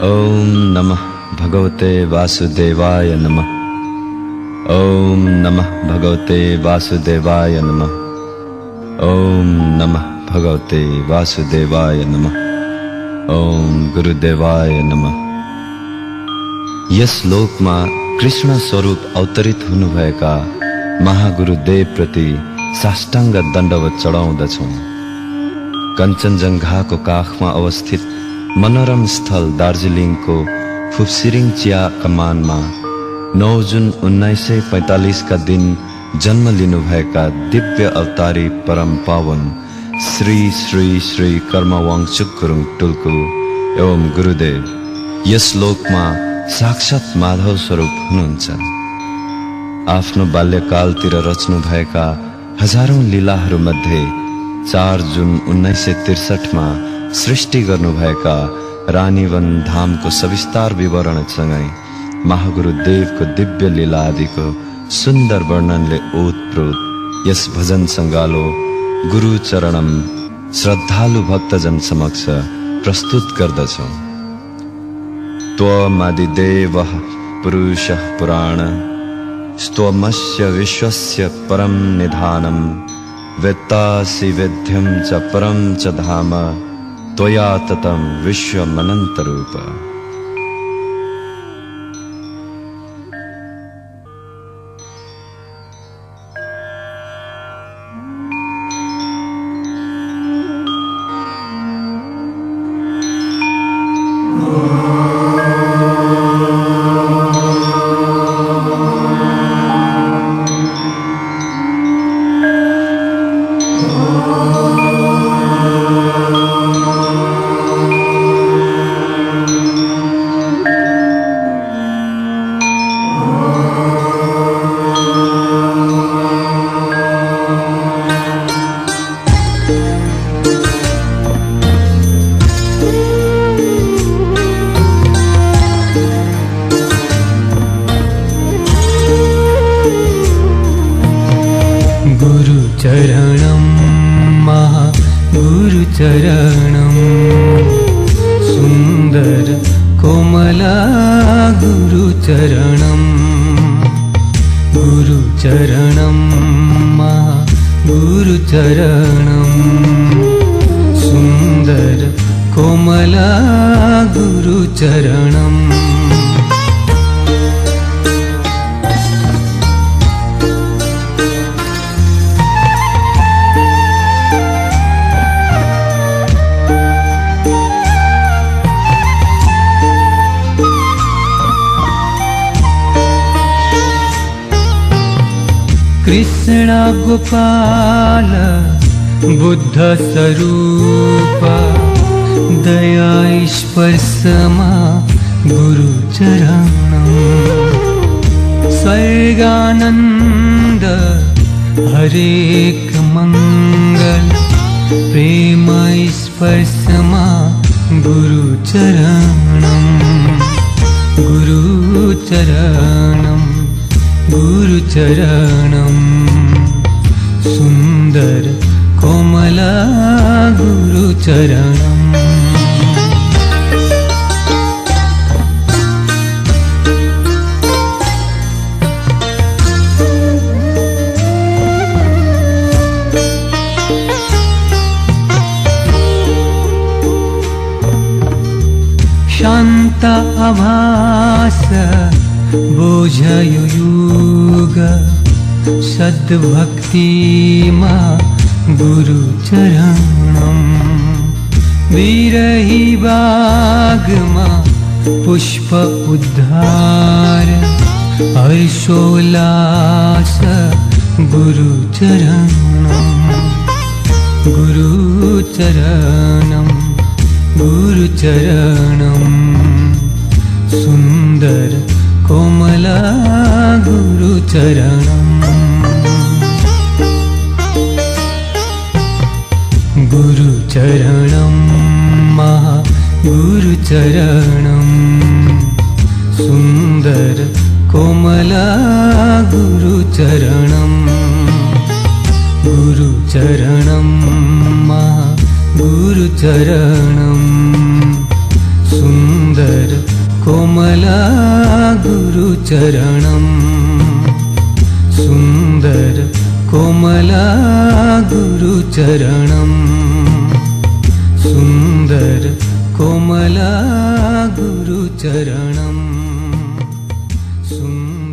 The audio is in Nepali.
ओम नमः भगवते वासुदेवाय नमः। ओम नमः भगवते वासुदेवाय नमः। ओम नमः भगवते वासुदेवाय नमः। ओम गुरुदेवाय नमः। यस श्लोकमा कृष्ण स्वरूप अवतरित हुनुभएका महागुरुदेव प्रति साष्टाङ्ग दण्डवत चढाउँदछौं। कञ्चनजङ्घाको काखमा अवस्थित मनोरम स्थल दार्जिलिङको फुपसिरिङ चिया कमानमा 9 जुन 1945 का दिन जन्म लिनुभएका दिव्य अवतारी परम पावन श्री श्री श्री कर्मवाङचुक गुरुङ टुल्कु एवं गुरुदेव यस श्लोकमा साक्षात माधव स्वरूप हुनुहुन्छ। आफ्नो बाल्यकालतिर रच्नु भएका हजारौं लीलाहरू मध्ये 4 जुन 1963 मा सृष्टि गर्नुभएका रानीवन धामको सविस्तार विवरणसँगै महागुरुदेवको दिव्य लीला आदिको सुन्दर वर्णनले ओतप्रोत यस भजन संगालो गुरु चरणम श्रद्धालु भक्तजन समक्ष प्रस्तुत गर्दछौं। त्वमादिदेवः पुरुषः पुराण स्तोमस्य विश्वस्य परम निधानम् वेत्तासि वेद्यं च परम च धाम त्वया ततं विश्वमनन्तरूप। गुरुचरणं महागुरुचरणं सुन्दर कोमला गुरुचरणं गुरुचरणं महागुरुचरणं सुन्दर कोमला गुरुचरणम्। कृष्ण गोपाल बुद्ध स्वरूप दया स्पर्शमा गुरुचरणं स्वर्गानन्द हरेक मंगल प्रेम स्पर्शमा गुरुचरणं गुरुचरणं गुरुचरणं सुन्दर कोमला गुरुचरणम्। शान्त आभास बोझयुग सद्भक्तिमा गुरुचरणं विरही बागमा पुष्प उद्धार हर्षोल्लास गुरुचरणं गुरुचरणं गुरुचरणं सुन्दर कोमला गुरुचरणं गुरुचरणं महागुरुचरणं सुन्दर कोमला गुरुचरणं गुरुचरणं महागुरुचरणं सुन्दर कोमला गुरुचरणम् सुन्दर कोमला गुरुचरणम् सुन्दर कोमला गुरुचरणम् सुन्दर